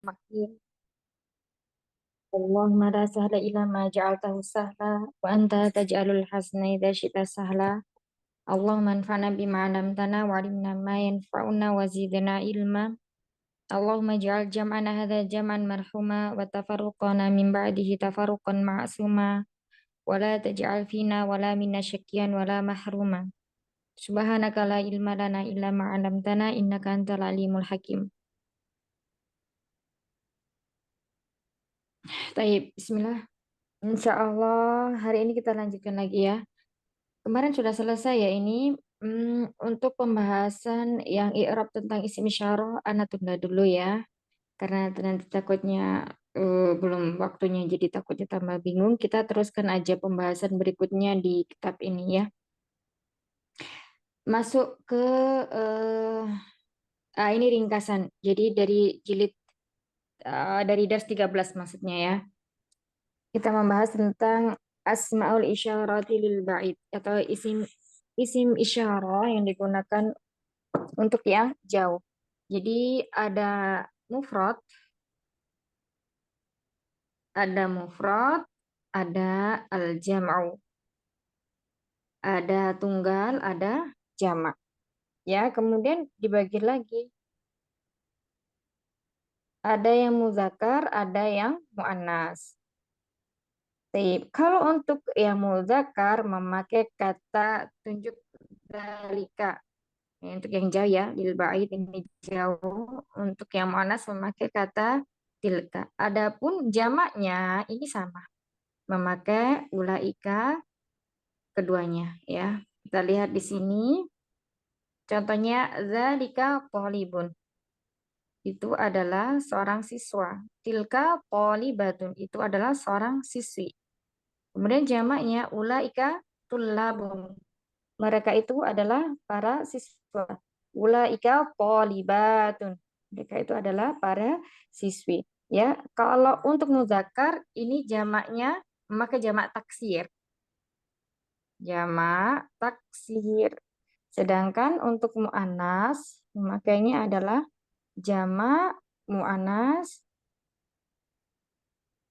Makin Allahumma la sahla illa ma ja'altahu sahla wa anta taj'alul hasna idza syi'ta sahla. Allahumma anfa'na bima 'allamtana wa 'allimna ma yanfa'una wa zidna ilma. Allahumma ij'al jam'ana hadza jam'an marhuma wa tafarruqana min ba'dihi tafarruqan ma'suma wa la taj'al fina wa la minna syaqqiyan wa la mahruma. Subhanaka la ilma lana illa ma 'allamtana innaka antal alimul hakim. Baik, bismillah. Insya Allah hari ini kita lanjutkan lagi ya. Kemarin sudah selesai ya ini untuk pembahasan yang i'rab tentang isim isyarah, ana tunda dulu ya. Karena nanti takutnya belum waktunya jadi takutnya tambah bingung. Kita teruskan aja pembahasan berikutnya di kitab ini ya. Masuk ke ini ringkasan. Jadi dari jilid dari dars 13 maksudnya ya. Kita membahas tentang asmaul isyarati lil ba'id atau isim isim isyarah yang digunakan untuk yang jauh. Jadi ada mufrad, ada al-jam'u, ada tunggal, ada jamak. Ya, kemudian dibagi lagi. Ada yang muzakkar, ada yang muannas. Kalau untuk yang muzakkar memakai kata tunjuk dalika. Untuk yang jauh ya, lil ba'id ini jauh. Untuk yang muannas memakai kata tilka. Adapun jamaknya ini sama, memakai ulaika keduanya ya. Kita lihat di sini contohnya zalika thalibun. Itu adalah seorang siswa. Tilka thalibatun itu adalah seorang siswi. Kemudian jamaknya ulaika tullabun. Mereka itu adalah para siswa. Ulaika thalibatun. Mereka itu adalah para siswi. Ya, kalau untuk muzakkar ini jamaknya memakai jamak taksir. Jamak taksir. Sedangkan untuk mu'annas memakainya adalah jamak mu'annas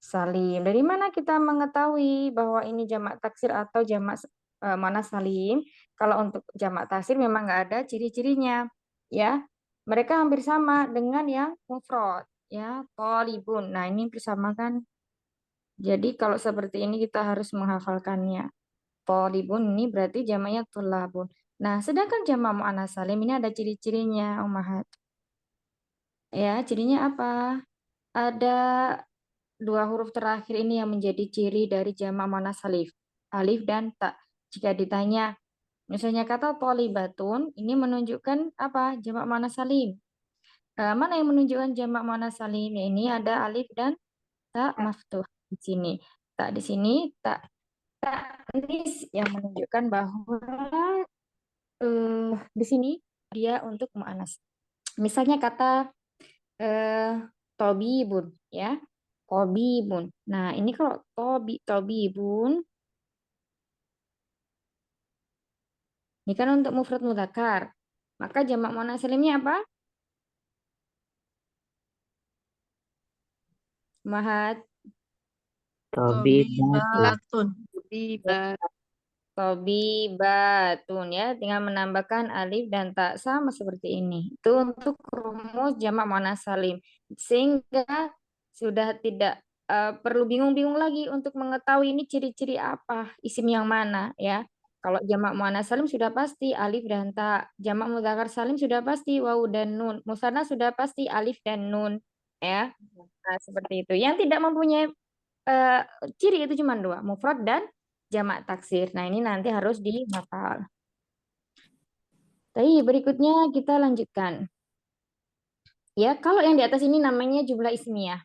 salim. Dari mana kita mengetahui bahwa ini jamak taksir atau jamak mu'annas salim? Kalau untuk jamak taksir memang nggak ada ciri-cirinya, ya. Mereka hampir sama dengan yang mufrad, ya. Thalibun. Nah, ini bersamakan. Jadi kalau seperti ini kita harus menghafalkannya. Thalibun ini berarti jamaknya tulabun. Nah, sedangkan jamak muannas salim ini ada ciri-cirinya, Ummahat. Ya, cirinya apa? Ada dua huruf terakhir ini yang menjadi ciri dari jamak muannas salim, alif dan ta. Jika ditanya, misalnya kata thalibatun, ini menunjukkan apa? Jamak muannas salim. Mana yang menunjukkan jamak muannas salim? Ya, ini ada alif dan ta maftuh di sini. Tak di sini, tak taknis yang menunjukkan bahwa di sini dia untuk mu'anas. Misalnya kata eh, tobibun ya. Tobibun. Nah, ini kalau tobibun ini kan untuk mufrad mudzakkar. Maka jamak muannats salimnya apa? Mahat. Tobibatun. Tobibatun. Tobibatun ya, tinggal menambahkan alif dan tak sama seperti ini. Itu untuk rumus jamak muannats salim. Sehingga sudah tidak perlu bingung-bingung lagi untuk mengetahui ini ciri-ciri apa, isim yang mana ya. Kalau jamak muannats salim sudah pasti alif dan tak. Jamak mudzakkar salim sudah pasti wawu dan nun. Musanna sudah pasti alif dan nun ya. Nah, seperti itu. Yang tidak mempunyai eh, ciri itu cuma dua, mufrad dan jamak taksir. Nah, ini nanti harus dihafal. Tapi berikutnya kita lanjutkan. Ya, kalau yang di atas ini namanya jumlah ismiyah.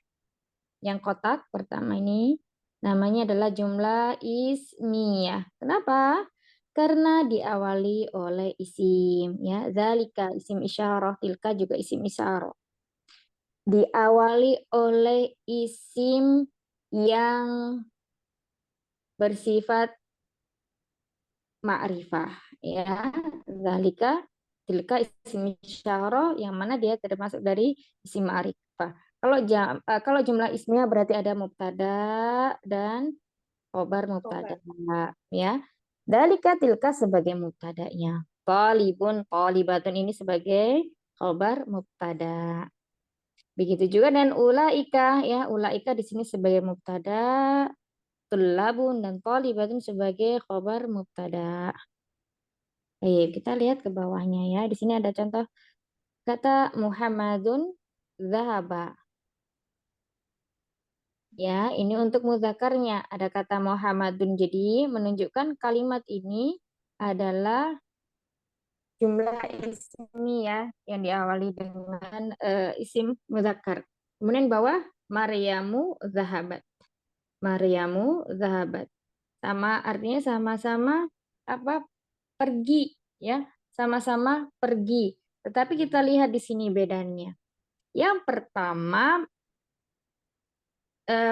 Yang kotak pertama ini namanya adalah jumlah ismiyah. Kenapa? Karena diawali oleh isim ya. Zalika isim isyarah, tilka juga isim isyarah. Diawali oleh isim yang bersifat ma'rifah ya. Zalika tilka isim isyarah yang mana dia termasuk dari isim ma'rifah. Kalau jumlah ismiyah berarti ada mubtada dan khobar mubtada, ya. Dalika tilka sebagai mubtadanya. Talibun, talibatun ini sebagai khobar mubtada. Begitu juga dan ulaika, ya. Ulaika di sini sebagai mubtada, tulabun dan talibatun sebagai khobar mubtada. Kita lihat ke bawahnya, ya. Di sini ada contoh kata Muhammadun zahaba. Ya, ini untuk muzakarnya. Ada kata Muhammadun. Jadi, menunjukkan kalimat ini adalah jumlah ismi, ya, yang diawali dengan isim muzakar. Kemudian bawah, Maryamu zahabat. Maryamu zahabat. Sama artinya sama-sama apa? Pergi, ya. Sama-sama pergi. Tetapi kita lihat di sini bedanya. Yang pertama,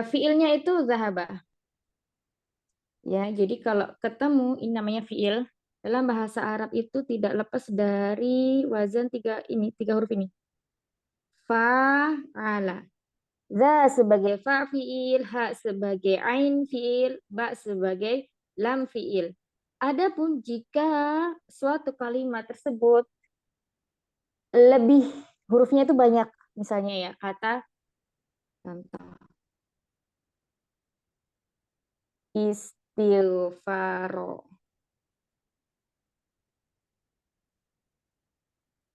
fiilnya itu zahaba. Ya, jadi kalau ketemu ini namanya fiil dalam bahasa Arab itu tidak lepas dari wazan tiga huruf ini. Fa'ala. Za sebagai fa fiil, ha sebagai ain fiil, ba sebagai lam fiil. Adapun jika suatu kalimat tersebut lebih hurufnya itu banyak, misalnya ya kata contoh istighfaro.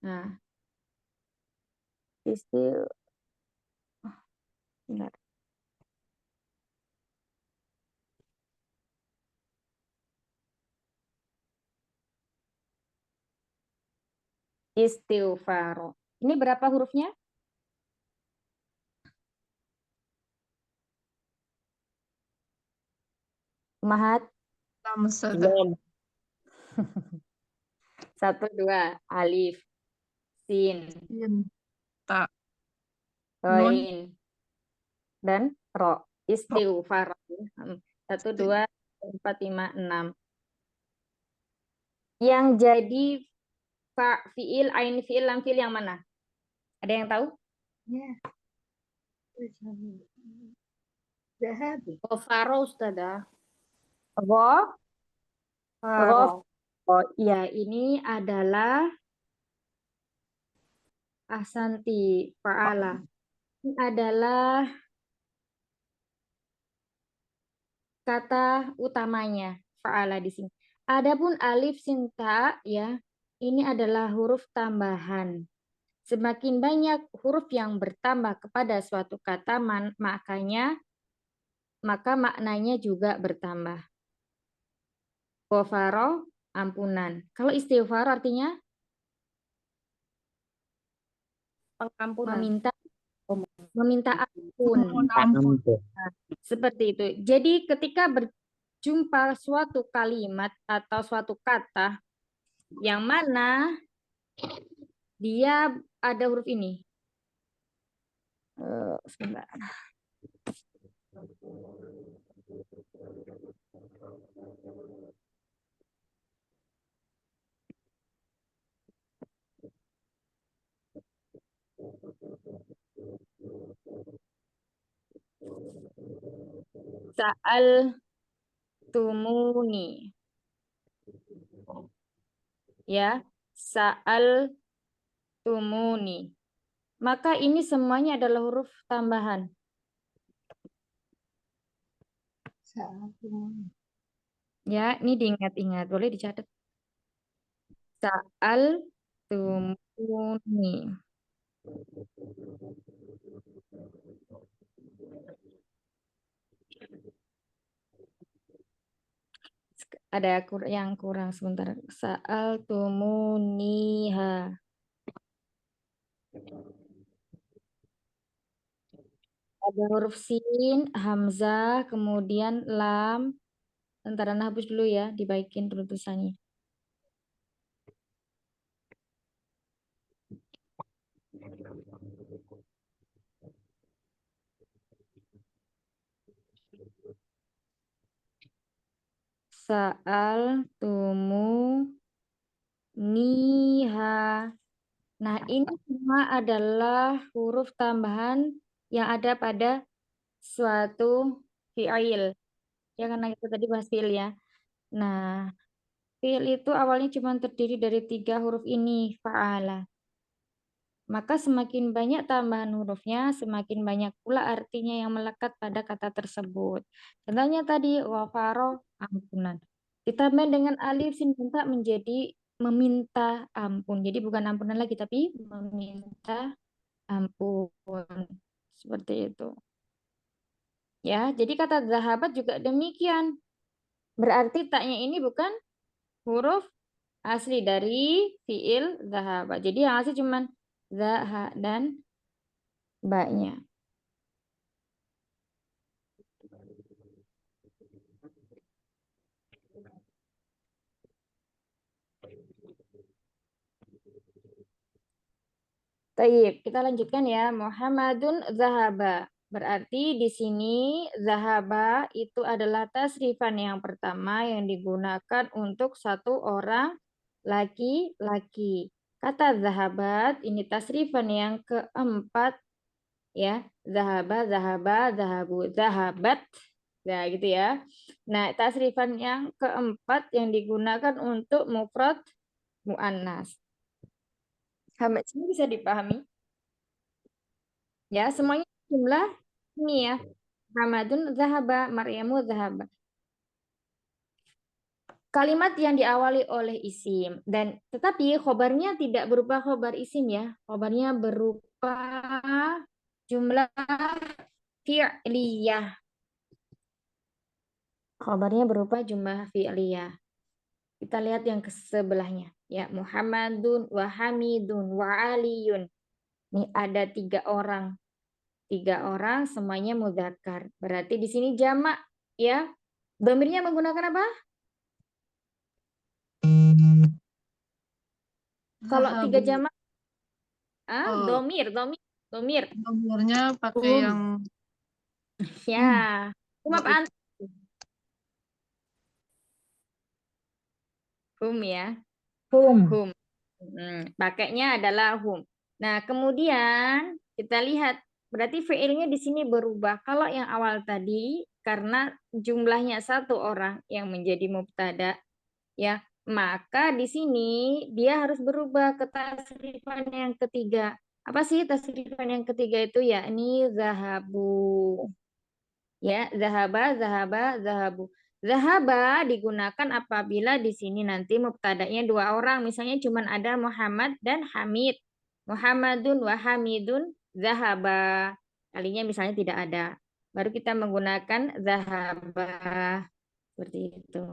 Nah, istil bentar. Istighfaro. Ini berapa hurufnya? Mahat. Lamsada. Satu, dua. Alif, sin, Sin. Ta. Nun. roin, dan ro. Ro. Istighfar. Satu, Sti. dua, empat, lima, enam. Yang jadi fa, fiil, ain fiil, lam fiil yang mana? Ada yang tahu? Ya. Zahabi. Oh, faro, Ustazah. Ro, ro. Faro. Oh, iya, ini adalah ahsanti fa'ala. Ini adalah kata utamanya fa'ala di sini. Adapun alif sinta, ya, ini adalah huruf tambahan. Semakin banyak huruf yang bertambah kepada suatu kata, maka maknanya juga bertambah. Ghafaro, ampunan. Kalau istighfar artinya Pengampunan. meminta ampun. Mohon ampun. Seperti itu. Jadi ketika berjumpa suatu kalimat atau suatu kata yang mana dia ada huruf ini. Sebentar. Sa'al tumuni. Ya, sa'al tumuni. Maka ini semuanya adalah huruf tambahan. Ya, ini diingat-ingat, boleh dicatat. Sa'al tumuni. Ada yang kurang sebentar. Sa'al tumuniha. Ada huruf sin, hamzah, kemudian lam. Antara hapus dulu ya, dibaikin dulu tulisannya. Sa'al tumu niha. Nah, ini semua adalah huruf tambahan yang ada pada suatu fi'il. Ya karena kita tadi bahas fi'il ya. Nah, fi'il itu awalnya cuma terdiri dari 3 huruf ini, fa'ala. Maka semakin banyak tambahan hurufnya, semakin banyak pula artinya yang melekat pada kata tersebut. Contohnya tadi, wafaro, ampunan. Ditambah dengan alif sin dan ta menjadi meminta ampun. Jadi bukan ampunan lagi, tapi meminta ampun. Seperti itu. Ya, jadi kata zahabat juga demikian. Berarti taknya ini bukan huruf asli dari fiil zahaba. Jadi yang asli cuman zaha dan baknya. Taib, kita lanjutkan ya. Muhammadun zahaba. Berarti di sini zahaba itu adalah tasrifan yang pertama yang digunakan untuk satu orang laki-laki. Kata zahabat ini tasrifan yang keempat ya. Zahaba, zahaba, zahabu, zahabat. Nah, gitu ya. Nah, tasrifan yang keempat yang digunakan untuk mufrad muannas. Sampai sini bisa dipahami? Ya, semuanya jumlah ini ya. Muhammadun zahaba, Maryamu zahaba. Kalimat yang diawali oleh isim dan tetapi khobarnya tidak berupa khobar isim ya. Khobarnya berupa jumlah fi'liyah. Khobarnya berupa jumlah fi'liyah. Kita lihat yang ke sebelahnya ya. Muhammadun wa Hamidun wa Aliyun. Ini ada 3 orang. 3 orang semuanya mudzakkar. Berarti di sini jamak ya. Domirnya menggunakan apa? Kalau 3 Zahabu. jamak, Oh, domir, domir, domir. nomornya pakai yang Hum. Ya. Hum oh, apaan? Hum ya. hum. Hum. Pakainya adalah hum. Nah, kemudian kita lihat berarti fiilnya di sini berubah. Kalau yang awal tadi karena jumlahnya 1 orang yang menjadi mubtada ya, maka di sini dia harus berubah ke tasrifan yang ketiga. Apa sih tasrifan yang ketiga itu? Yakni zahabu. Ya, zahaba, zahaba, zahabu. Zahaba digunakan apabila di sini nanti mubtada'nya 2 orang. Misalnya cuma ada Muhammad dan Hamid. Muhammadun wa Hamidun zahaba. Kalinya misalnya tidak ada. Baru kita menggunakan zahaba. Seperti itu.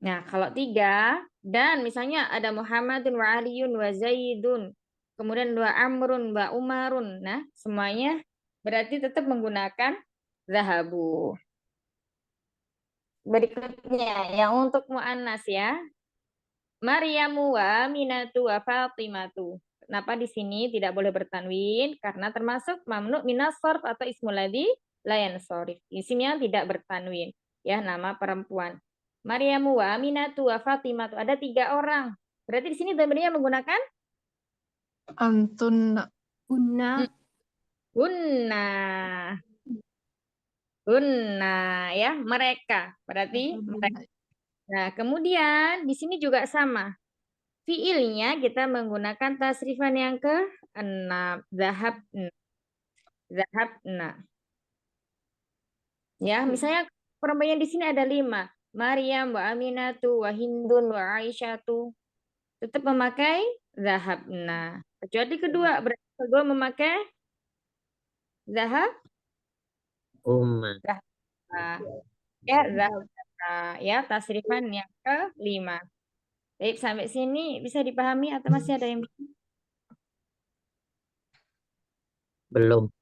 Nah, kalau 3 dan misalnya ada Muhammadun wa Aliyun wa Zaidun, kemudian wa Amrun wa Umarun. Nah, semuanya berarti tetap menggunakan zahabu. Berikutnya yang untuk muannas ya. Maryamu wa Minatu wa Fatimatu. Kenapa di sini tidak boleh bertanwin? Karena termasuk mamnu minas sorf atau ismul ladzi la yansorif. Isimnya tidak bertanwin. Ya, nama perempuan. Maryamu wa Aminatu wa Fatimatu. Ada 3 orang. Berarti di sini domirnya menggunakan Antun. hmm, Guna. hunna. Hunna ya, mereka. Berarti mereka. Nah, kemudian di sini juga sama. Fiilnya kita menggunakan tasrifan yang ke-6. Zahabna. Ya, misalnya perempuan di sini ada 5. Maryam, wa Aminatu, wa Hindun, wa Aisyatu. Tetap memakai zahabna. Kecuali kedua, berarti kedua memakai zahab. Umma. Zahab. Ya, zahabna. Ya, tasrifan yang ke-5. Baik, sampai sini bisa dipahami atau masih ada yang Belum.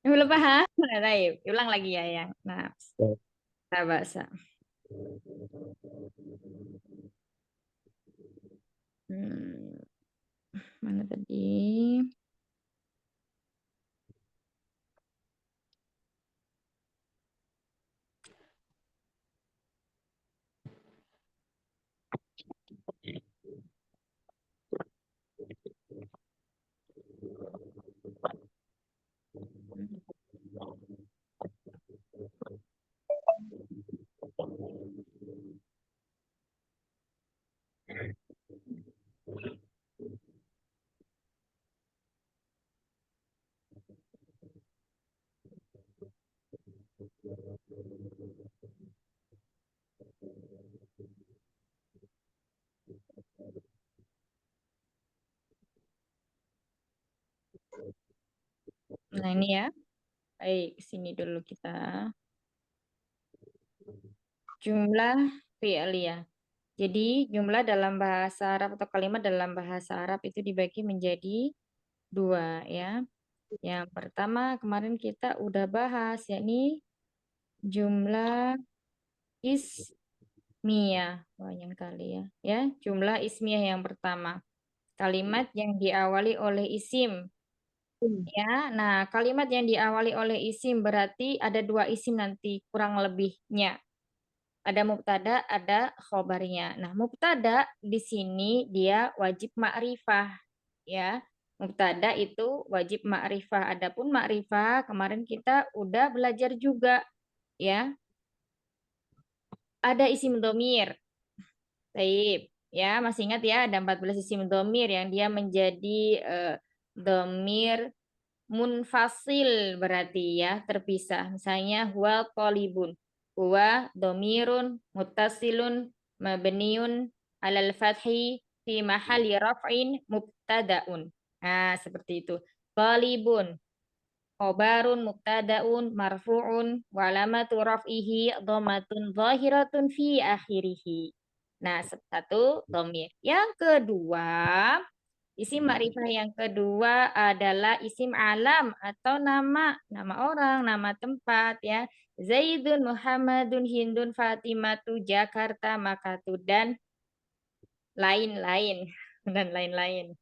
belum paham? Nah, baik, ulang lagi ya, yang. Nah, bahasa. Hmm, mana tadi? Nah, ini ya. Baik, sini dulu kita. Jumlah fi'liyah. Jadi jumlah dalam bahasa Arab atau kalimat dalam bahasa Arab itu dibagi menjadi dua ya. Yang pertama kemarin kita udah bahas yakni jumlah ismiyah. Banyak kali ya. Ya, jumlah ismiyah yang pertama. Kalimat yang diawali oleh isim. Ya, nah kalimat yang diawali oleh isim berarti ada dua isim nanti kurang lebihnya. Ada mubtada, ada khobarnya. Nah, mubtada di sini dia wajib ma'rifah, ya. Mubtada itu wajib ma'rifah. Adapun ma'rifah kemarin kita udah belajar juga, ya. Ada isim domir. Taib. Ya, masih ingat ya ada 14 isim domir yang dia menjadi domir munfasil berarti ya terpisah. Misalnya huwa talibun. Huwa domirun muttasilun mabniun alal fathi fi mahali raf'in mubtadaun. Nah, seperti itu. Talibun khobarun mubtadaun marfu'un wa alamatu raf'ihi dhammatun zahiratun fi akhirih. Nah, satu domir. Yang kedua, isim ma'rifah yang kedua adalah isim alam atau nama orang, nama tempat ya. Zaidun, Muhammadun, Hindun, Fatimatu, Jakarta, Makatu dan lain-lain dan lain-lain.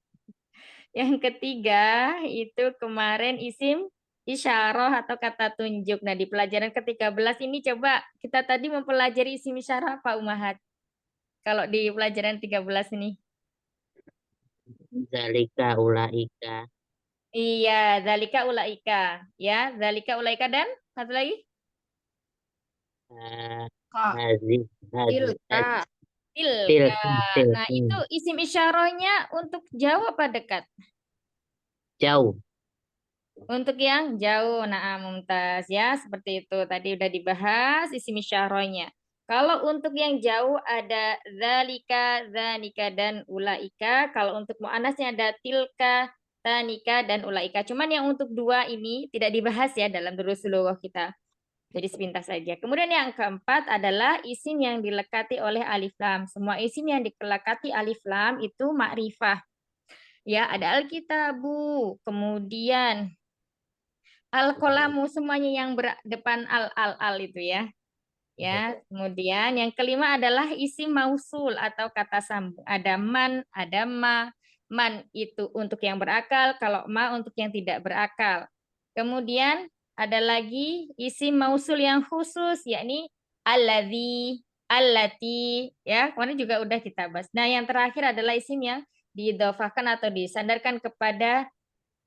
Yang ketiga itu kemarin isim isyarah atau kata tunjuk. Nah, di pelajaran ke-13 ini coba kita tadi mempelajari isim isyarah apa Umahat? Kalau di pelajaran 13 ini. Zalika ulaika. Iya, zalika ulaika. Ya, zalika ulaika dan satu lagi? Kak. Hazi. Tilka. Tilka. Tilka. Nah, itu isim isyarahnya untuk jauh apa dekat? Jauh. Untuk yang jauh, nah Mumtaz ya, seperti itu. Tadi udah dibahas isim isyarahnya. Kalau untuk yang jauh ada zalika, zanika, dan ulaika. Kalau untuk mu'anasnya ada tilka, tanika, dan ulaika. Cuman yang untuk dua ini tidak dibahas ya dalam Durusul kita. Jadi sepintas saja. Kemudian yang keempat adalah isim yang dilekati oleh alif lam. Semua isim yang dilekati alif lam itu ma'rifah. Ya, ada alkitabu, kemudian al-qalamu, semuanya yang berdepan al itu ya. Ya, kemudian yang kelima adalah isim mausul atau kata sambung. Ada man, ada ma. Man itu untuk yang berakal, kalau ma untuk yang tidak berakal. Kemudian ada lagi isim mausul yang khusus, yakni alladzi, allati, ya. Kemarin juga udah kita bahas. Nah, yang terakhir adalah isim yang diidhofahkan atau disandarkan kepada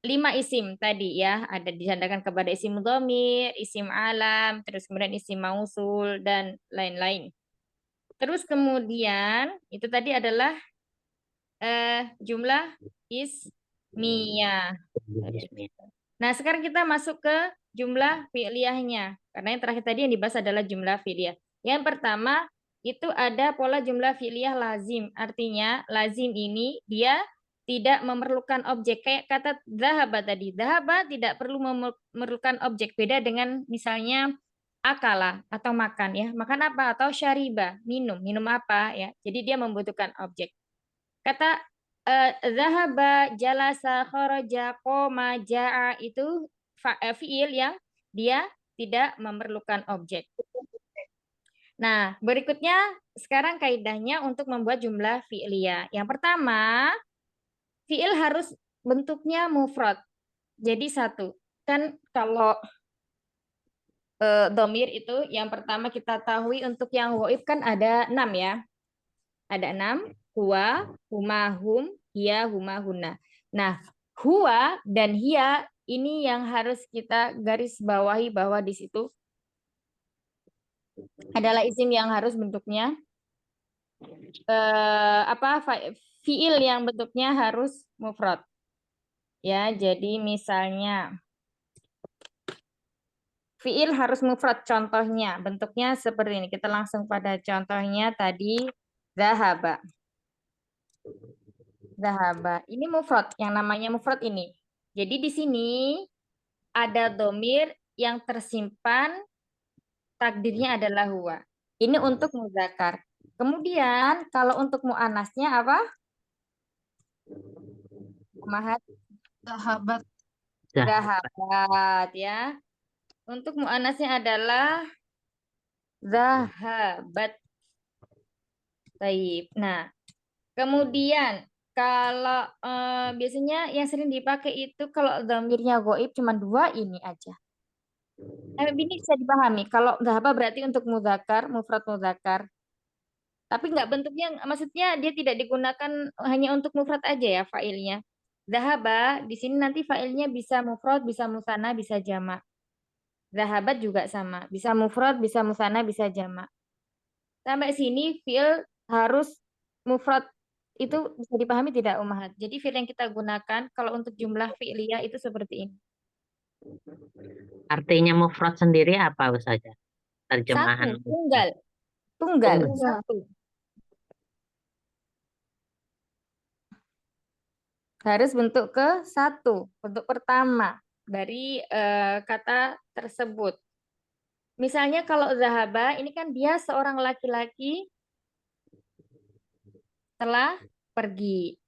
5 isim tadi ya, ada disandarkan kepada isim dhamir, isim alam, terus kemudian isim mausul dan lain-lain. Terus kemudian itu tadi adalah jumlah ismiyah. Nah, sekarang kita masuk ke jumlah fi'liyahnya. Karena yang terakhir tadi yang dibahas adalah jumlah fi'liyah. Yang pertama itu ada pola jumlah fi'liyah lazim. Artinya lazim ini dia tidak memerlukan objek. Kayak kata dhahaba tadi. Dhahaba tidak perlu memerlukan objek. Beda dengan misalnya akala atau makan ya. Makan apa? Atau syariba, minum. Minum apa ya. Jadi dia membutuhkan objek. Kata zahaba, jalasa, kharaja, qoma, ja'a itu fiil yang dia tidak memerlukan objek. Nah, berikutnya sekarang kaidahnya untuk membuat jumlah fi'liyah. Yang pertama, fiil harus bentuknya mufrad. Jadi satu. Kan kalau domir itu yang pertama kita tahu untuk yang waib kan ada 6 ya. Ada 6. Huwa, huma, hum, hiya, huma, huna. Nah, huwa dan hiya ini yang harus kita garis bawahi bahwa di situ adalah isim yang harus bentuknya fiil yang bentuknya harus mufrad. Ya, jadi misalnya fiil harus mufrad, contohnya bentuknya seperti ini. Kita langsung pada contohnya tadi zahaba. Zahaba. Ini mufrad, yang namanya mufrad ini. Jadi di sini ada domir yang tersimpan takdirnya adalah huwa. Ini untuk muzakkar. Kemudian kalau untuk muannasnya apa? Mahat Sahabat. zahabat ya. Untuk muannasnya adalah zahabat. Baik. Nah, kemudian kalau biasanya yang sering dipakai itu kalau dhamirnya goib cuma dua ini aja. Ini bisa dipahami. Kalau dhahaba berarti untuk mudzakkar, mufrad mudzakkar. Tapi nggak bentuknya, maksudnya dia tidak digunakan hanya untuk mufrad aja ya failnya. Dhahaba di sini nanti failnya bisa mufrad, bisa musanna, bisa jamak. Dhahabat juga sama, bisa mufrad, bisa musanna, bisa jamak. Sampai sini fiil harus mufrad itu bisa dipahami tidak Ummahat? Jadi fiil yang kita gunakan kalau untuk jumlah fi'liyah itu seperti ini. Artinya mufrad sendiri apa saja? Satu, Terjemahan. tunggal. Tunggal, Tunggal. satu. Harus bentuk ke satu, bentuk pertama dari kata tersebut. Misalnya kalau zahaba, ini kan dia seorang laki-laki telah pergi.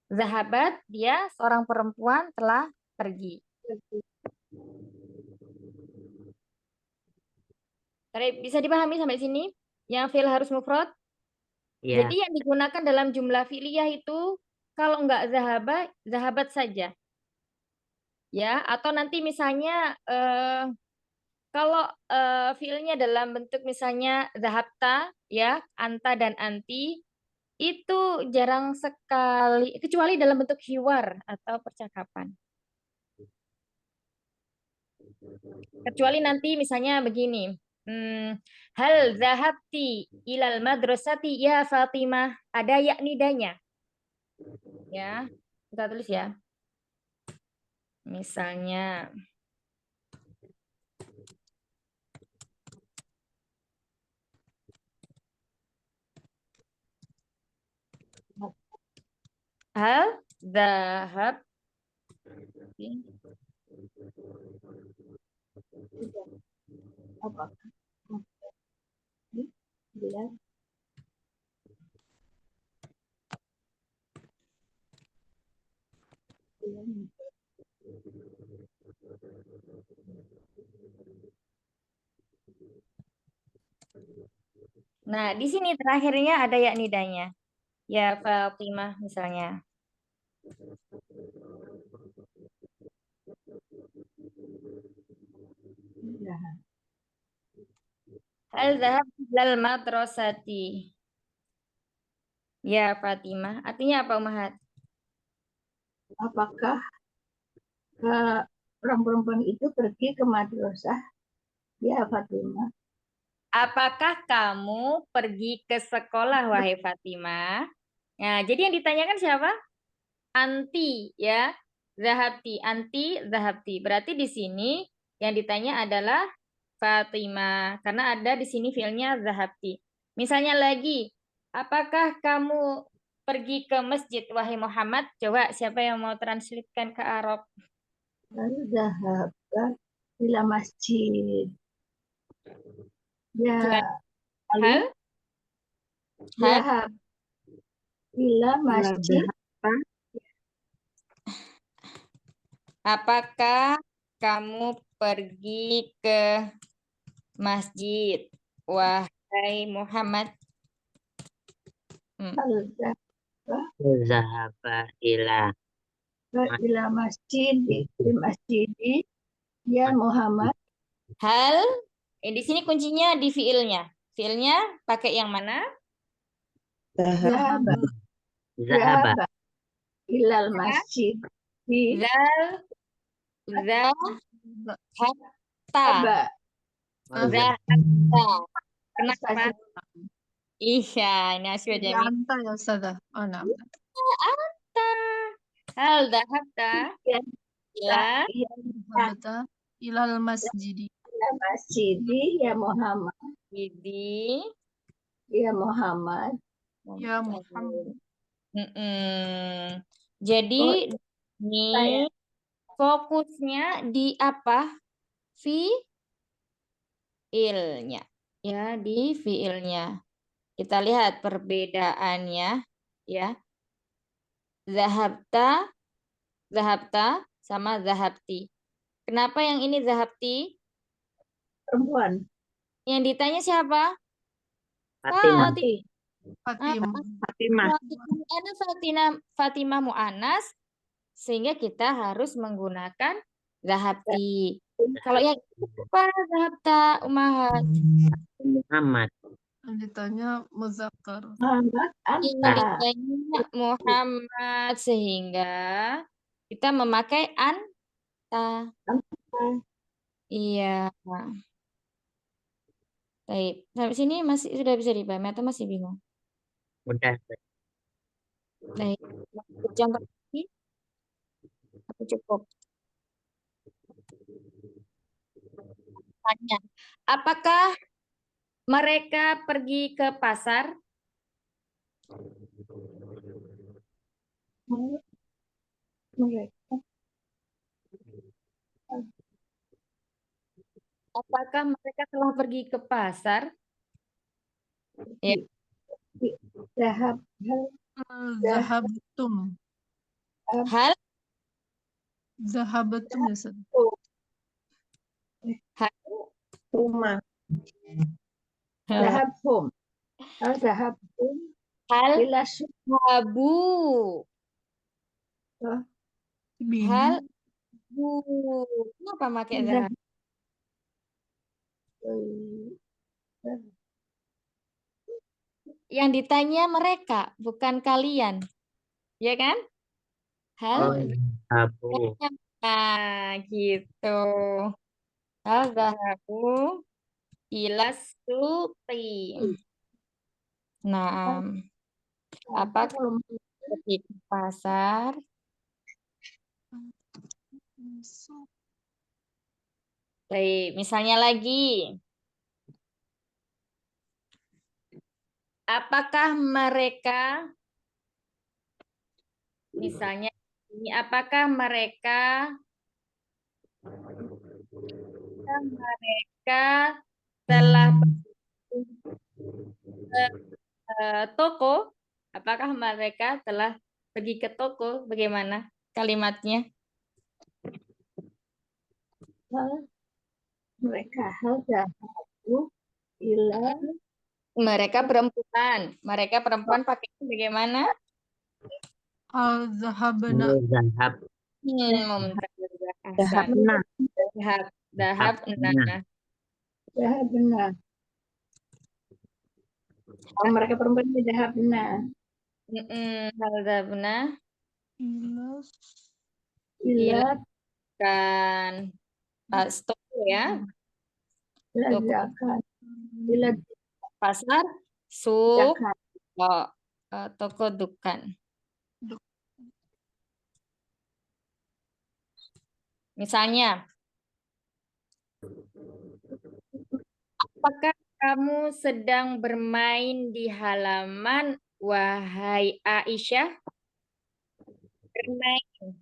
Zahabat, dia seorang perempuan telah pergi. Bisa dipahami sampai sini? Yang fi'il harus mufrad? Ya, Jadi yang digunakan dalam jumlah fi'liyah itu kalau enggak zahaba, zahabat saja. Ya, atau nanti misalnya kalau fiilnya dalam bentuk misalnya zahabta, ya, anta dan anti, itu jarang sekali, kecuali dalam bentuk hiwar atau percakapan. Kecuali nanti misalnya begini, hal zahabti ilal madrasati ya Fatimah, ada yaknidanya. Ya, kita tulis ya. Misalnya, hal zahab Apa? Dia Nah, di sini terakhirnya ada yaknidanya. Ya Fatimah misalnya. Hal zahab ilal madrasati. Ya Fatimah. Artinya apa Umahat? apakah orang perempuan itu pergi ke madrasah? Ya Fatimah. Apakah kamu pergi ke sekolah wahai Fatimah? Nah, jadi yang ditanyakan siapa? Anti ya. Zahabti, anti zahabti. Berarti di sini yang ditanya adalah Fatimah karena ada di sini fiilnya zahabti. Misalnya lagi, apakah kamu pergi ke masjid wahai Muhammad? Coba siapa yang mau translatekan ke Arab? Lalu zahab ila masjid. Ya Gimana? Hal? zahab ila masjid. Apakah kamu pergi ke masjid wahai Muhammad? Hal zahaba ila masjid di masjid ya Muhammad. Hal, di sini kuncinya di fiilnya. Fiilnya pakai yang mana? Zahaba zahaba ilal masjid di Zal, zahabta. Zahabta. Kenapa? Iya, ini Aswa Jamil. Anta ya Ustazah. Oh, nah. Anta. Hal zahabta ila Sahabata ilal masjidi. masjid ya Muhammad. Idi. Ya Muhammad. Ya Muhammad. Jadi saya. ini fokusnya di apa? Fiilnya. Ya, di fiilnya. Kita lihat perbedaannya ya. Zahabta, zahabta sama zahabti. Kenapa yang ini zahabti? Perempuan. Yang ditanya siapa? Fatimah. Fatimah. Fatimah. Fatimah. Fatimah mu'anas, sehingga kita harus menggunakan zahabti. Kalau yang apa? Zahabta umahat. Muhammad. Yang ditanya muzakkar. Muhammad Yang anta. ditanya Muhammad, sehingga kita memakai anta. Iya. Baik. Sampai sini masih sudah bisa dipahami atau masih bingung? Udah. Baik. Contoh lagi. Aku cukup. Tanya. Apakah mereka pergi ke pasar? Mereka Apakah mereka telah pergi ke pasar? Ya. zahab Zahabtum. Hal Zahabatum ya, Ustaz. rumah. hal Zahab hum. Hal zahab hum ila habu. Bingung. Hal bu. Kenapa pakai zahab? Yang ditanya mereka, bukan kalian. Ya kan? Oh, Hal Abu. nah, gitu. Hal zahabu ila suqi. Nah, apa pergi ke pasar? Baik, misalnya lagi. Apakah mereka, misalnya ini, apakah mereka telah toko? Apakah mereka telah pergi ke toko? Bagaimana kalimatnya? mereka hal zahabu ila Mereka perempuan. Mereka perempuan pakai bagaimana? Hal zahabna. Zahab. Mumtaz. zahabna. Dahab. Dahab. Nah. Zahabna. Kalau mereka perempuan ini zahabna. Hal zahabna. Ila Kan. Stop ya. ila Toko. zakat. Ila Pasar. Suk. zakat. Toko dukan. Misalnya, apakah kamu sedang bermain di halaman, wahai Aisyah? Bermain.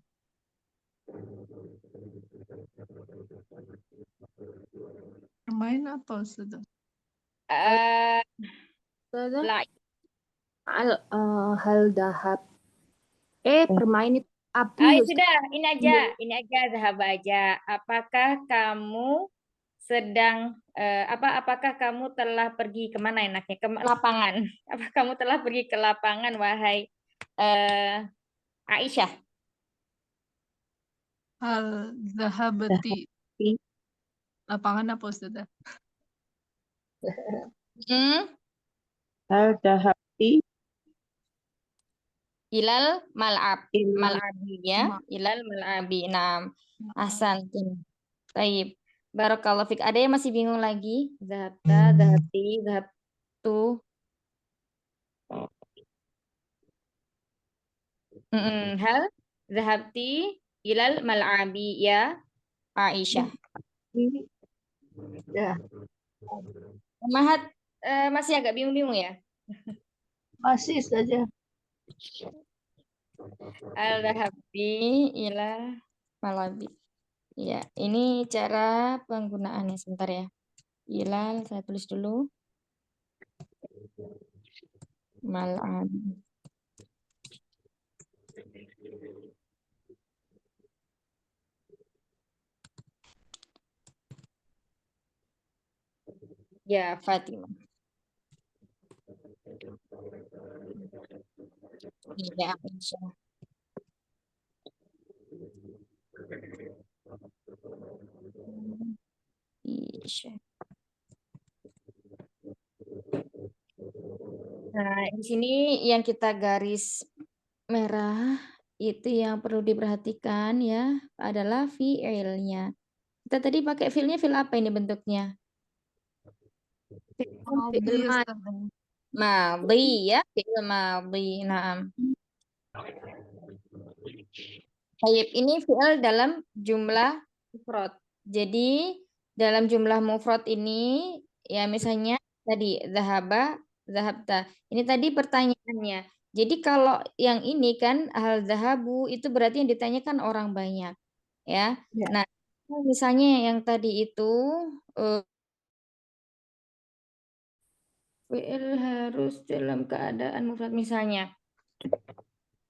Bermain apa, Ustaz? Lah, hal dahab. Bermain itu abu ayo ya, Ustaz. sudah, ini aja, zahab aja. Apakah kamu sedang apakah kamu telah pergi kemana enaknya? Ke lapangan. Apakah kamu telah pergi ke lapangan, wahai Aisyah? Hal zahabati. Lapangan apa, Ustaz? Hal zahabti Ilal ila mal'abi ya. Ilal mal'abi. Nah, ahsantum. Baik. Barakallahu fik. Ada yang masih bingung lagi? Zahabta, zahabti, zahabtu. Hal zahabti ilal mal'abi ya Aisyah. ya Mahat masih agak bingung-bingung ya? masih saja. Al zahabti ila Malabis. Ya, ini cara penggunaannya sebentar ya. Ilal, saya tulis dulu. Malabis. Ya, Fatimah. Ya, Aisyah. Aisyah. Nah, di sini yang kita garis merah itu yang perlu diperhatikan ya adalah fi'ilnya. Kita tadi pakai fi'ilnya fi'il apa ini bentuknya? Fi'il Madhi, Ustazah. madhi ya, fi'il madhi. Nah, Baik, ini fi'il dalam jumlah mufrad. Jadi dalam jumlah mufrad ini ya misalnya tadi zahaba, zahabta. Ini tadi pertanyaannya. Jadi kalau yang ini kan hal zahabu itu berarti yang ditanyakan orang banyak, ya. Ya. Nah, misalnya yang tadi itu fi'il harus dalam keadaan mufrad misalnya.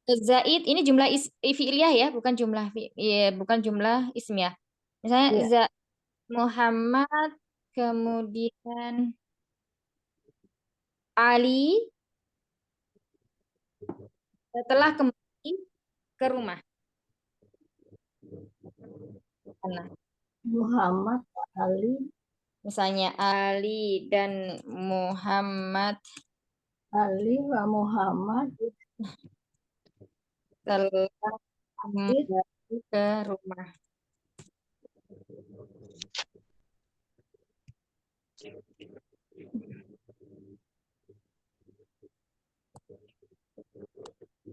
Zaid ini jumlah fi'iliyah ya, bukan jumlah bukan jumlah ismiyah. Misalnya Iya. Zaid Muhammad, kemudian Ali telah kembali ke rumah. Nah, Muhammad, Ali, misalnya Ali dan Muhammad Ali wa Muhammad telah kembali ke rumah.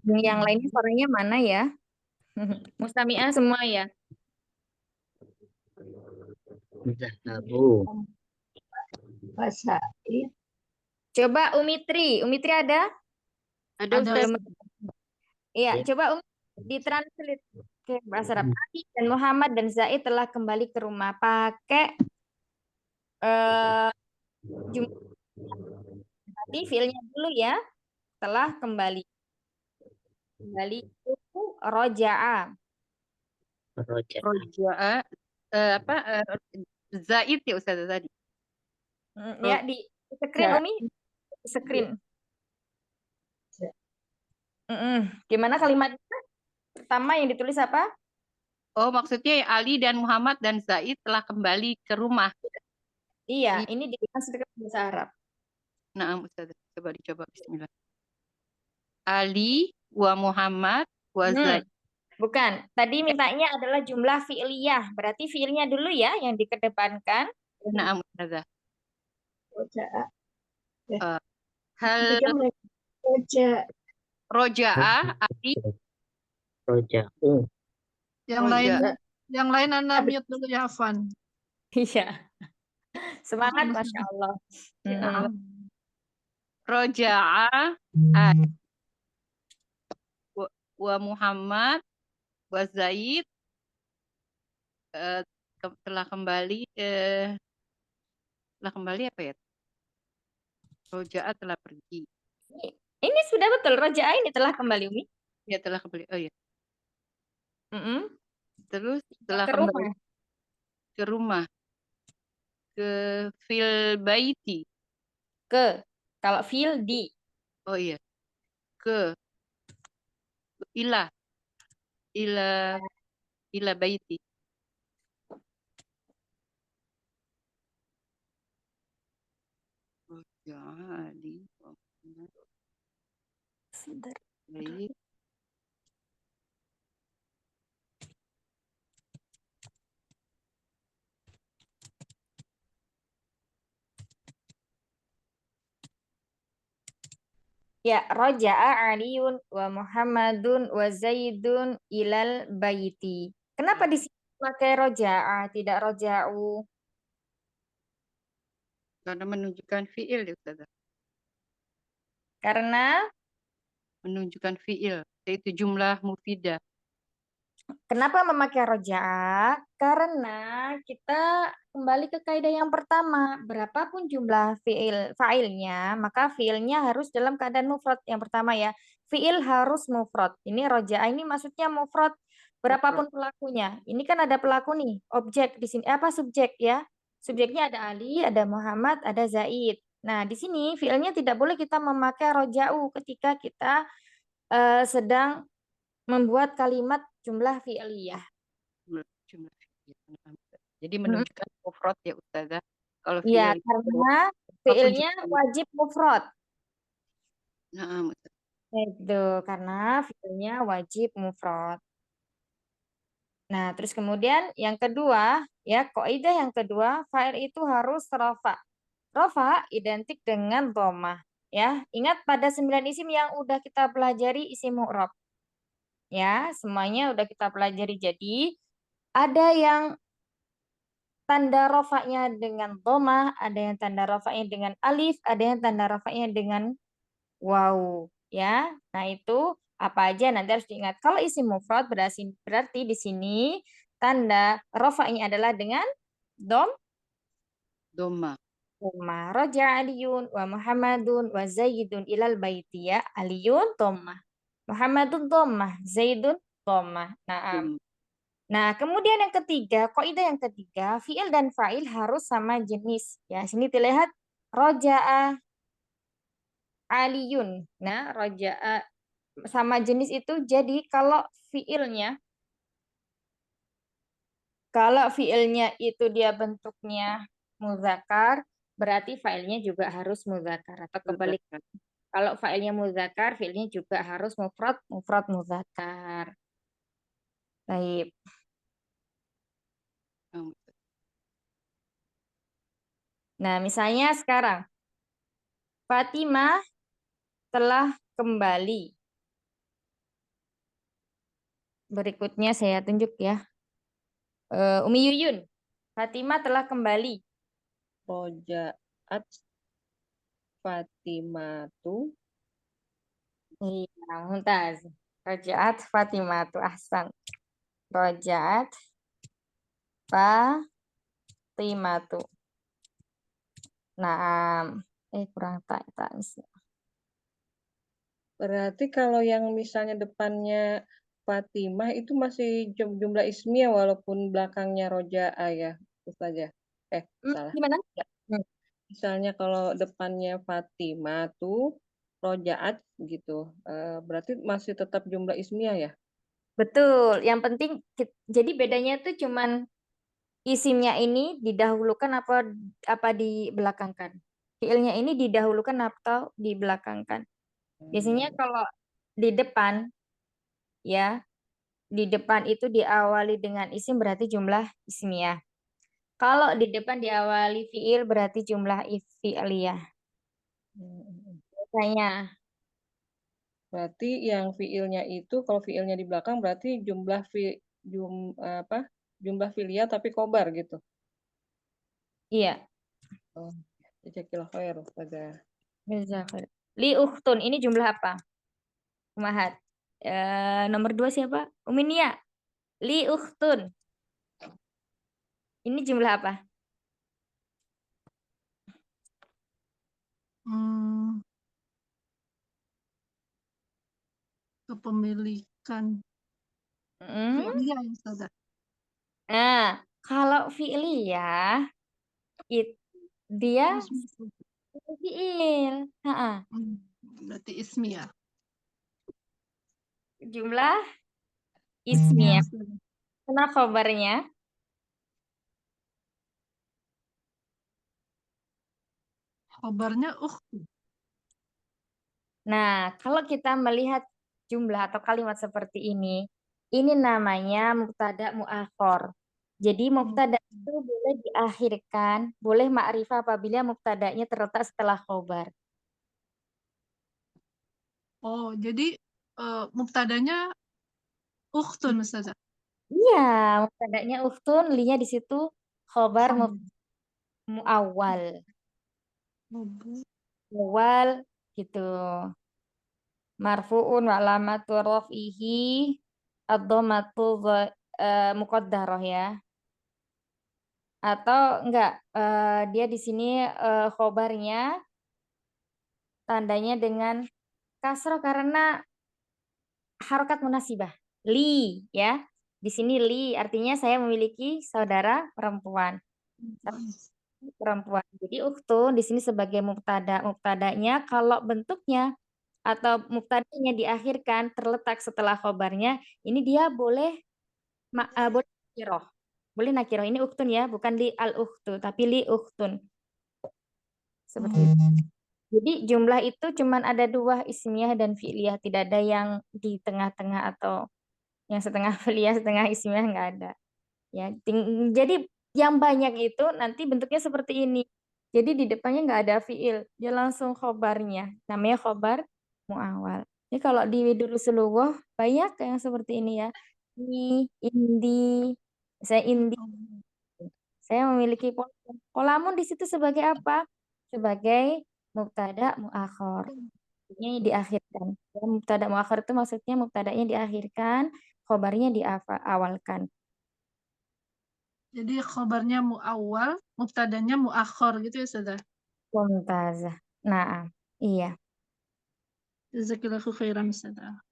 Yang lainnya suaranya mana ya? Mustami'ah semua ya. Zahabu. Wasaid, Coba Umitri ada? Ada, Belum. Iya, Ya. coba ditranslate ke bahasa Arab. Ali dan Muhammad dan Zaid telah kembali ke rumah pakai jumlah. Berarti fiilnya dulu ya, telah kembali. Kembali itu roja'a. Roja. Roja'a Zaid ya Ustazah tadi. Ya di screen Ya. Umi, di screen. Ya. Gimana kalimatnya? Pertama yang ditulis apa? Oh, maksudnya Ali dan Muhammad dan Zaid telah kembali ke rumah. Iya, ini ditranslate ke bahasa Arab. Nah, Ustazah, coba dicoba bismillah. Ali wa Muhammad wa Zaid. Bukan, tadi mintanya adalah jumlah fi'liyah. Berarti fi'ilnya dulu ya yang dikedepankan. Nah, Ustazah. Roja'a. Hal Ketika mereka roja, Roja'a Ali Roja. Yang lain Anda mute dulu ya, Afan. Iya. Semangat, Masya Allah. Roja'a Ali wa Muhammad wa Zaid telah kembali apa ya? Roja'a telah pergi. Ini sudah betul, Roja'a ini telah kembali, Umi. Ya, telah kembali. Oh ya. Terus telah Ke kembali rumah. ke rumah. Ke fil baiti. Kalau fil di. Oh iya. Ila baiti. Jadi baik. Ya, roja'a Aliun wa Muhammadun wa Zaidun ilal baiti. Kenapa di sini pakai roja'a, tidak roja'u? Karena menunjukkan fiil ya Ustazah. Karena Menunjukkan fiil, yaitu jumlah mufidah. Kenapa memakai rojaah? Karena kita kembali ke kaidah yang pertama, berapapun jumlah fa'ilnya, maka fiilnya harus dalam keadaan mufrad. Yang pertama ya, fiil harus mufrad. Ini rojaah ini maksudnya mufrad, berapapun pelakunya. Ini kan ada pelaku nih, objek di sini apa subjek ya? Subjeknya ada Ali, ada Muhammad, ada Zaid. Nah, di sini fiilnya tidak boleh kita memakai roja'u ketika kita sedang membuat kalimat jumlah fi'liyah. Jumlah fi'il. Na'am. Jadi menunjukkan mufrad ya Ustazah. Kalau Iya, fi'il itu karena apapun fi'ilnya jumlahnya. wajib mufrad. Na'am, Ustazah. Itu karena fi'ilnya wajib mufrad. Nah, terus kemudian yang kedua, ya, kaidah yang kedua, fa'il itu harus rafa. Rafa identik dengan dhamma, ya. Ingat pada 9 isim yang udah kita pelajari isim mu'rab. Ya, semuanya udah kita pelajari. Jadi, ada yang tanda rofaknya dengan dhamma, ada yang tanda rofaknya dengan alif, ada yang tanda rofaknya dengan waw, ya. Nah, itu apa aja nanti harus diingat. Kalau isim mufrad berarti di sini tanda rofaknya adalah dengan Doma. dhamma. Raja Aliyun wa Muhammadun wa Zaidun ilal baiti, ya. Aliyun dhamma. Muhammadun dhamma, Zaidun dhamma. Nah, Doma. Nah, kemudian yang ketiga, kaidah yang ketiga, fiil dan fa'il harus sama jenis. Ya, sini terlihat roja'a aliyun. Nah, roja'a sama jenis itu jadi kalau fiilnya itu dia bentuknya muzakkar, berarti fa'ilnya juga harus muzakkar atau kebalik. Kalau fa'ilnya muzakkar, fiilnya juga harus mufrad muzakkar. Baik. Nah, misalnya sekarang Fatimah telah kembali. Berikutnya saya tunjuk ya. Umi Yuyun, Fatimah telah kembali. Rojaat Fatimatu. Iya, Mumtaz. Rojaat Fatimah tu ahsan. Rojaat Fatimah tu. Nah, kurang tak. Berarti kalau yang misalnya depannya Fatimah itu masih jumlah ismiyah walaupun belakangnya rojaah ya, Ustazah. Salah. Gimana? Misalnya kalau depannya Fatimah tuh rojaat gitu, berarti masih tetap jumlah ismiyah ya? Betul. Yang penting, jadi bedanya tuh cuman isimnya ini didahulukan apa dibelakangkan. Fiilnya ini didahulukan atau dibelakangkan. Biasanya kalau di depan, ya, di depan itu diawali dengan isim berarti jumlah ismiyah. Kalau di depan diawali fiil berarti jumlah fi'liyah. Biasanya. Berarti yang fiilnya itu kalau fiilnya di belakang berarti jumlah filia tapi kobar gitu. Iya. Oh, jazakillah khair, Ustazah. Jazakallah. Li ukhtun ini jumlah apa? Umahat. Nomor 2 siapa? Uminia. Li ukhtun. Ini jumlah apa? Kepemilikan Hmm. fi'liyah ya Ustazah. Nah, kalau fi'liyah dia fi'il. Berarti ismiyah. Jumlah ismiyah. Ustazah. Kenapa khabarnya? Khabarnya ukhtu. Nah, kalau kita melihat jumlah atau kalimat seperti ini namanya mubtada muakhor. Jadi mubtada itu boleh diakhirkan, boleh ma'rifah apabila mubtadanya terletak setelah khobar. Oh, jadi mubtadanya ukhtun Ustazah. Iya, mubtadanya uftun, linya di situ khobar muawwal. Muawwal gitu. Marfu'un wa alamatu raf'ihi ad-dhammatu muqaddarah ya. Atau enggak, dia di sini khobarnya tandanya dengan kasroh karena harokat munasibah. Li ya. Di sini li artinya saya memiliki saudara perempuan. Jadi ukhtun di sini sebagai mubtada. Mubtadanya kalau bentuknya atau mubtadanya diakhirkan terletak setelah khobarnya, ini dia boleh boleh nakiroh. Boleh nakiroh. Ini ukhtun ya, bukan li al ukhtu, tapi li ukhtun. Seperti itu. Jadi jumlah itu cuman ada 2, ismiyah dan fi'liyah. Tidak ada yang di tengah-tengah atau yang setengah fi'liyah, setengah ismiyah, nggak ada. Ya, jadi yang banyak itu nanti bentuknya seperti ini. Jadi di depannya nggak ada fi'il, dia langsung khobarnya. Namanya khobar mu'awal. Ini kalau di durusul lughah banyak yang seperti ini ya. Ini, indi, saya indi. Saya memiliki kolamun. Kolamun di situ sebagai apa? Sebagai mubtada muakhar. Ini diakhirkan. Ya, mubtada muakhar itu maksudnya mubtadanya diakhirkan, khobarnya diawalkan. Jadi khobarnya mu'awwal, mubtadanya mu'akhor gitu ya, Ustazah? Mumtazah. Nah, iya. Jazakillahu khairan, Ustazah.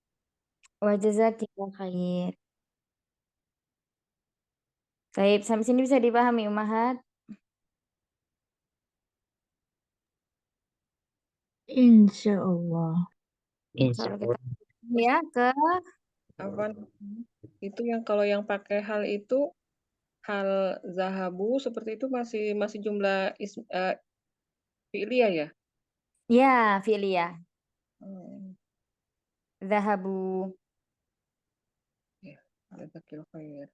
Wa jazakillahu khair. Baik, sampai sini bisa dipahami, Umahat? Insya Allah. Insya Kalau kita Allah. ya ke Apa itu yang kalau yang pakai hal itu hal zahabu seperti itu masih jumlah fi'liyah ya? ya fi'liyah. Hmm, Zahabu ya, jazakillahu khair.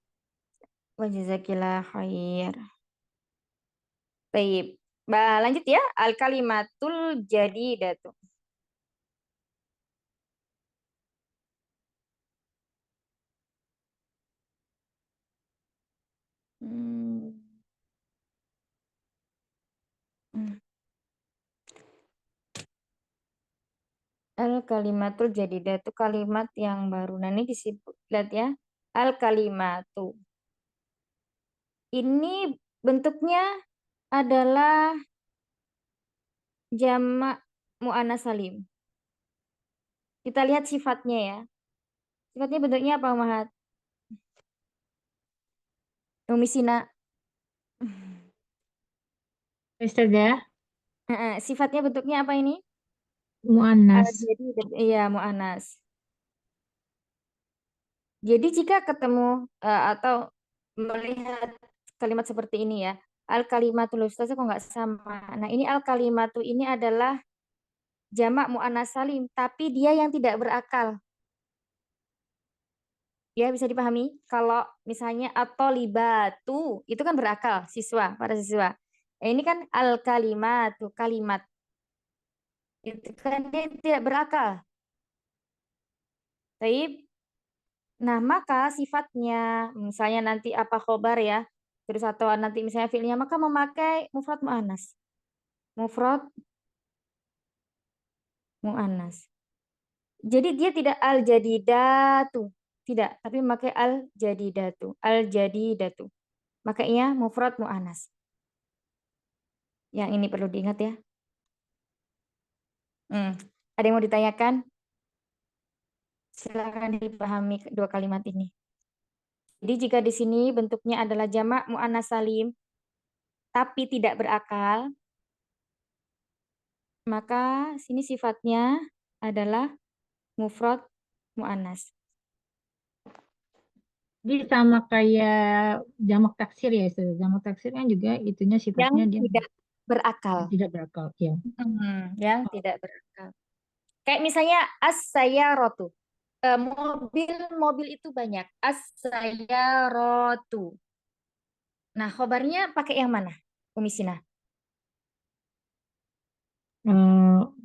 wa jazakillahu khair. Baik. Lanjut ya, al kalimatul jadidatu. Hmm. Hmm. Al kalimatul jadidatu kalimat yang baru. Nah, ini disebut lihat ya. Al kalimatu. Ini bentuknya adalah jamak muannas salim. Kita lihat sifatnya ya. Sifatnya bentuknya apa, Mahat? Umi Sina. Ustazah, Sifatnya bentuknya apa ini? mu'annas. Jadi iya muannas. Jadi jika ketemu atau melihat kalimat seperti ini ya, al kalimatul ustazah kok nggak sama. Nah, ini al kalimatu ini adalah jamak muannas salim, tapi dia yang tidak berakal. Ya, bisa dipahami? Kalau misalnya atau libatu, itu kan berakal, siswa, para siswa. Ini kan al kalimatu, kalimat. Itu kan dia tidak berakal. Baik. Nah, maka sifatnya, misalnya nanti apa khobar ya, terus atau nanti misalnya fiilnya, maka memakai mufrad mu'annas. Mufrad mu'annas. Jadi dia tidak al-jadidatu. Tidak, tapi memakai al-jadidatu. Al-jadidatu. Makanya mufrad mu'annas. Yang ini perlu diingat ya. Ada yang mau ditanyakan? Silakan dipahami dua kalimat ini. Jadi jika di sini bentuknya adalah jamak mu'annas salim, tapi tidak berakal, maka sini sifatnya adalah mufrad mu'annas. Jadi sama kayak jamak taksir ya, Ustazah. Jamak taksir kan juga itunya sifatnya Yang dia tidak berakal. tidak berakal. Ya. Yang tidak berakal. Kayak misalnya as-sayyaratu. Mobil itu banyak. As-sayyaratu. Nah, khobarnya pakai yang mana? Umi Sina.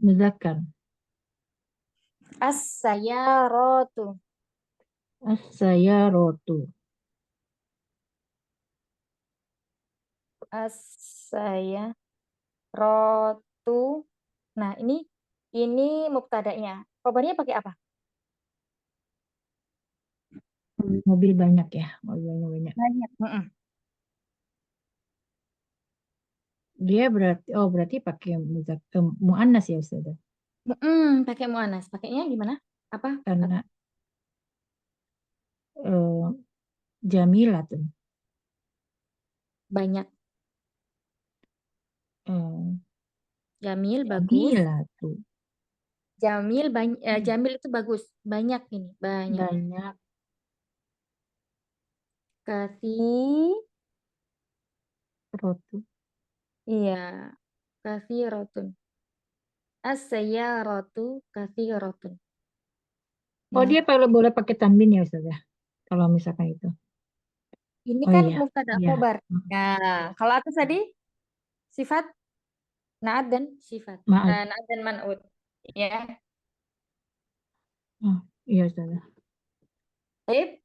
Muzakkar. As-sayyaratu. As-sayyaratu. As-sayyaratu. Nah, ini mubtadanya. Khobarnya pakai apa? Mobil banyak ya, mobilnya banyak. Banyak. Mm-mm. Dia berarti pakai muannas ya Ustaz. Pakai muannas. Pakainya gimana? Apa? Karena jamilatun. Banyak. Eh, Jamil bagus. jamilatun. Jamil itu bagus. Banyak ini. Banyak. Banyak. Kasih. Rotu. Iya. Kasih rotun. As-sayyaratu katsirotun. Oh, Ya. dia boleh pakai tanwin ya Ustaz ya? Kalau misalkan itu. Ini Oh kan iya. mubtada Iya. khobar. Nah, kalau atas tadi sifat naat dan sifat. Maaf. Naat dan man'ut. Ya. Oh, iya Ustaz. Baik.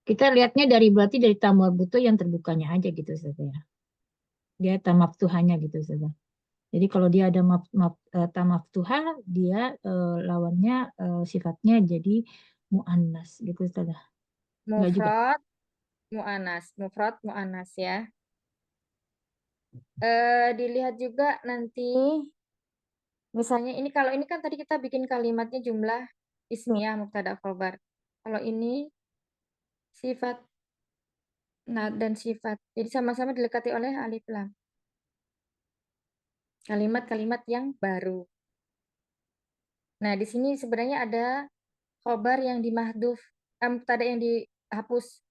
Kita lihatnya berarti dari tamar butuh yang terbukanya aja gitu Ustaz ya. Dia tamaftuhanya gitu Ustaz. Jadi kalau dia ada tamaftuha, dia lawannya sifatnya jadi muannas gitu Ustaz. Enggak juga. Mufrad, mu'anas ya. Dilihat juga nanti, misalnya ini kalau ini kan tadi kita bikin kalimatnya jumlah ismiyah mubtada khobar. Kalau ini sifat naat dan sifat. Jadi sama-sama dilekati oleh alif lam. Kalimat-kalimat yang baru. Nah, di sini sebenarnya ada khobar yang dimahduf, mubtada yang dihapus.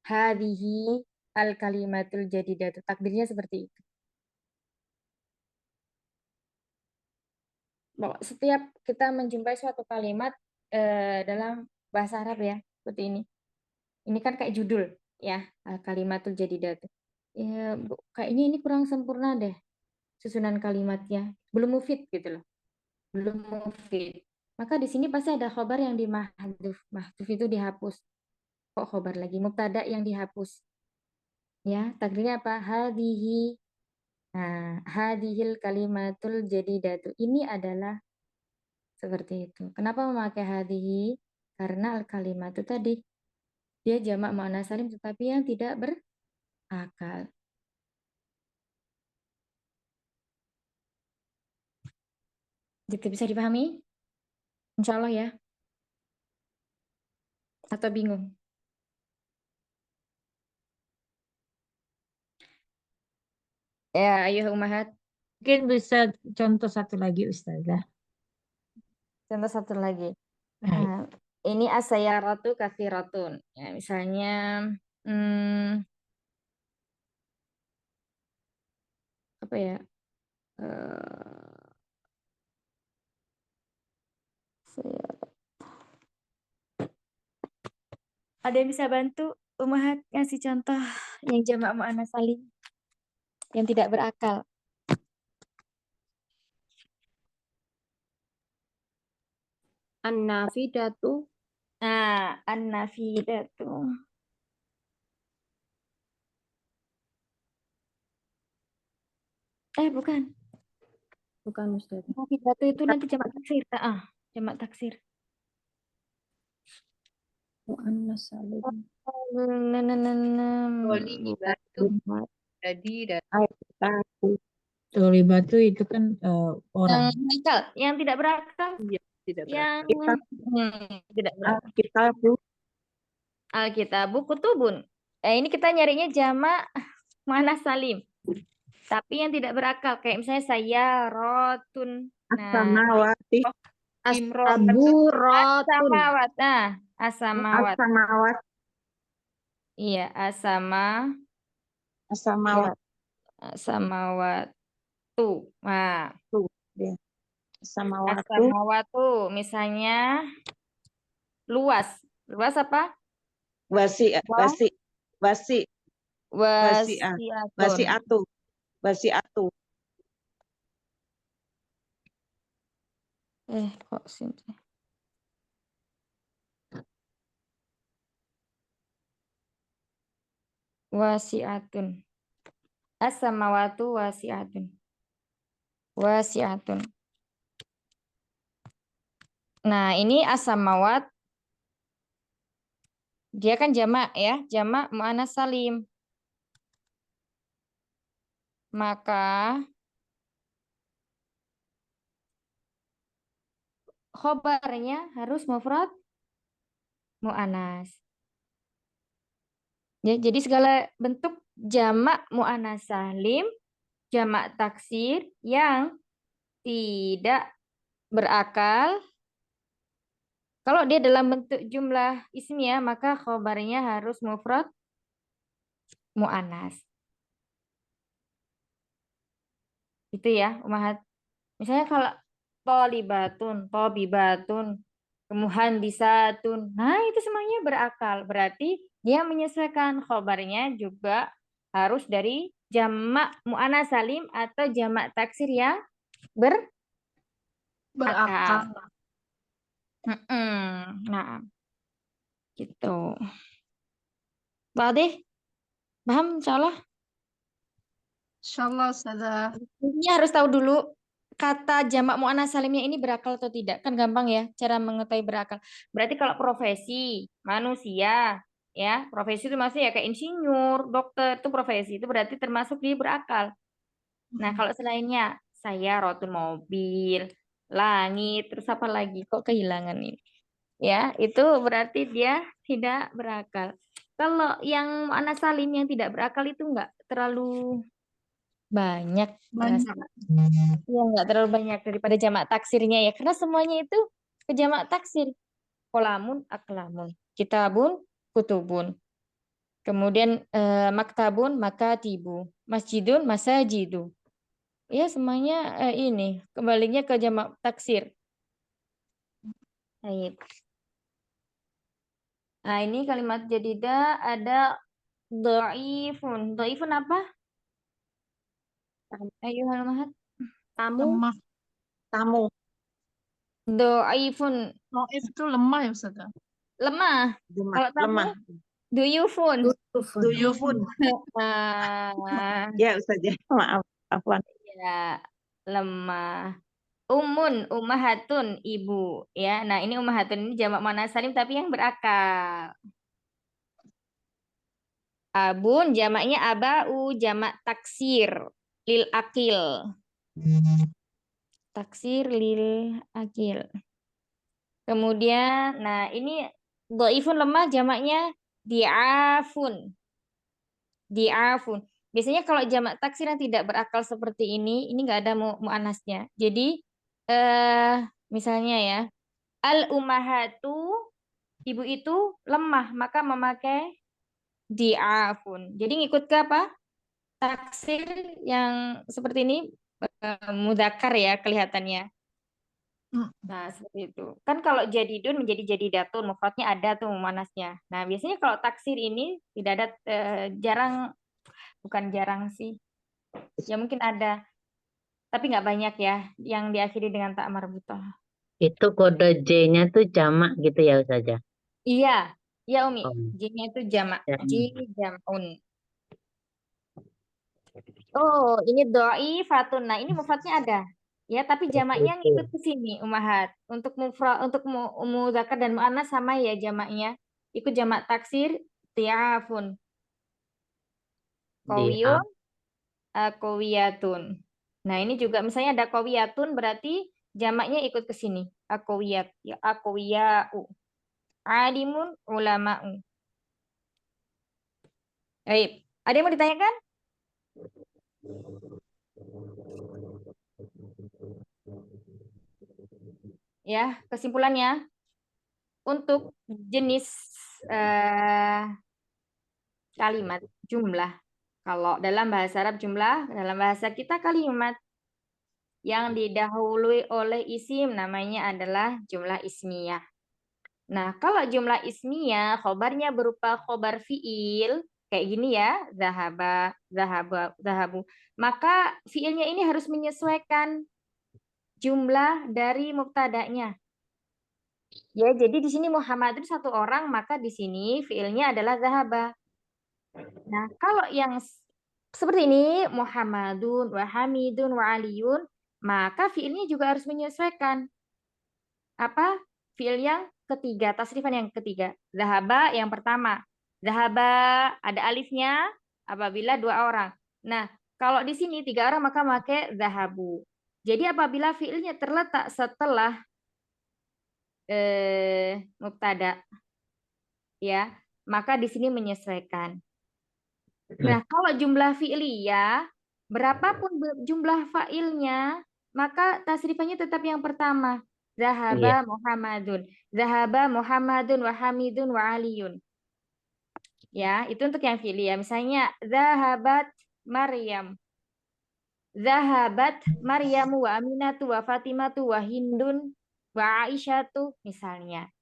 Hadhihi al-kalimatul jadidatu. Takdirnya seperti itu. Setiap kita menjumpai suatu kalimat dalam bahasa Arab ya, seperti ini. Ini kan kayak judul ya, al-kalimatul jadidatu. Ya, kayaknya ini kurang sempurna deh susunan kalimatnya. Belum mufid gitu loh. Belum mufid. Maka di sini pasti ada khobar yang dimahduf. Mahduf itu dihapus. Kok khobar lagi? Mubtada yang dihapus. Ya, takdirnya apa? Hadhihi. Nah, hadhil kalimatul jadidatu. Ini adalah seperti itu. Kenapa memakai hadhihi? Karena al-kalimat itu tadi dia jamak muannats salim tetapi yang tidak berakal. Gitu bisa dipahami? Insya Allah ya. Atau bingung? Ya, ayo umahat. Mungkin bisa contoh satu lagi Ustazah. Contoh satu lagi. Baik. Ini as-sayyaratu katsiratun. Ya, misalnya apa ya? Ada yang bisa bantu umahat ngasih contoh yang jamak muannats salim yang tidak berakal? An-nafidatu. Nah, an-nafidatu. Bukan. Bukan Ustaz. Nafidatu itu nanti jamak taksir. Jamak taksir. Muannas salim. Tolibatu jadi dan Tolibatu itu kan orang. Yang tidak berakal. iya, tidak Yang tidak berakal. Alkitabu. Alkitabu kutubun. Ini kita nyarinya jamak muannats salim. Tapi yang tidak berakal kayak misalnya saya rotun. As-samawati. Aburatun. Asamawat. Nah, asamawat. As-samawat. Iya, As-samawat. asamawatu. Nah, As-samawatu. asamawatu misalnya luas. Luas apa? Wasi'atun. Wasi'atu. Kok sini? Wasi'atun. As-samawatu wasi'atun. Nah, ini as-samawat Dia kan jamak ya, jamak muannas salim. Maka khobarnya harus mufrad muannas. Ya, jadi segala bentuk jamak muannas salim, jamak taksir yang tidak berakal, kalau dia dalam bentuk jumlah ismiyah maka khobarnya harus mufrad muannas. Itu ya, umahat. Misalnya kalau tolibatun, tobibatun, muhandisatun. Nah, itu semuanya berakal. Berarti dia menyesuaikan khobarnya juga harus dari jamak muannas salim atau jamak taksir yang berakal. Berakal. Nah, gitu. Badih, paham insyaallah? Insyaallah Ustazah. Ini harus tahu dulu kata jamak muannas salimnya ini berakal atau tidak. Kan gampang ya cara mengetahui berakal. Berarti kalau profesi manusia ya, profesi itu maksudnya ya kayak insinyur, dokter itu profesi itu berarti termasuk dia berakal. Nah, kalau selainnya saya rotun mobil, langit, terus apa lagi? Kok kehilangan ini? Ya, itu berarti dia tidak berakal. Kalau yang muannas salim yang tidak berakal itu enggak terlalu banyak Banyak. ya, nggak terlalu banyak daripada jamak taksirnya ya, karena semuanya itu ke jamak taksir. Kolamun, aklamun, kitabun, kutubun, kemudian maktabun, makatibu, masjidun, masajidu. Ya semuanya ini kembalinya ke jamak taksir. Baik. Nah ini kalimat jadidah ada dhaifun. Dhaifun apa? Ayo Mahat. Tamu, Lemah. tamu. Dhaifun Dhaif itu lemah ya Ustazah. lemah. Kalau tamu Lemah. duyufun. Duyufun. Ah, Ya Ustazah, maaf. Afwan. ya, lemah. Umun, ummahatun, ibu. Ya, nah ini ummahatun ini jamak muannas salim tapi yang berakal. Abun jamaknya abau, jamak taksir lil akil. Taksir lil akil. Kemudian, nah ini dhaifun lemah jamaknya di'afun. Di'afun. Biasanya kalau jamak taksir yang tidak berakal seperti ini nggak ada muannasnya. Jadi misalnya ya, al ummahatu, ibu itu lemah maka memakai di'afun. Jadi ngikut ke apa? Taksir yang seperti ini mudzakkar ya kelihatannya. Nah, seperti itu. Kan kalau jadidun menjadi jadidatun, mufradnya ada tuh muannasnya. Nah, biasanya kalau taksir ini tidak ada jarang, bukan jarang sih. Ya mungkin ada, tapi nggak banyak ya yang diakhiri dengan tak marbutah. Itu kode J-nya tuh jamak gitu ya Ustazah? Iya, ya Umi. Oh, J-nya itu jamak. jamak. J jam'un. Oh, ini dha'ifatun. Nah, ini mufradnya ada. Ya, tapi jamaknya ngikut ke sini, Umahat. Untuk mufrad, untuk muzakkar dan muannas sama ya jamaknya. Ikut jamak taksir ti'afun. Qawiyun, qawiyatun. Nah, ini juga misalnya ada qawiyatun berarti jamaknya ikut ke sini. Aqawiyat, ya aqawiya'u. Alimun, ulama'u. Baik, ada yang mau ditanyakan? Ya, kesimpulannya untuk jenis kalimat jumlah. Kalau dalam bahasa Arab jumlah, dalam bahasa kita kalimat yang didahului oleh isim namanya adalah jumlah ismiyah. Nah, kalau jumlah ismiyah khobarnya berupa khobar fiil kayak gini ya, zahaba, zahaba, zahabu. Maka fiilnya ini harus menyesuaikan jumlah dari mubtada'nya. Ya, jadi di sini Muhammad itu satu orang, maka di sini fiilnya adalah zahaba. Nah, kalau yang seperti ini Muhammadun wa Hamidun wa Aliyun, maka fiilnya juga harus menyesuaikan apa? Fiil yang ketiga, tasrifan yang ketiga. Zahaba yang pertama. Zahaba ada alifnya apabila 2 orang. Nah, kalau di sini 3 orang maka pakai zahabu. Jadi apabila fiilnya terletak setelah mubtada, ya, maka di sini menyesuaikan. Nah, kalau jumlah fi'liyah, berapapun jumlah fa'ilnya, maka tasrifannya tetap yang pertama. Iya. Zahaba Muhammadun. Zahaba Muhammadun wa Hamidun wa Aliyun. Ya, itu untuk yang fi'liyah. Misalnya, zahabat Maryam. Zahabat Maryamu wa Aminatu wa Fatimatu wa Hindun wa Aisyatu misalnya.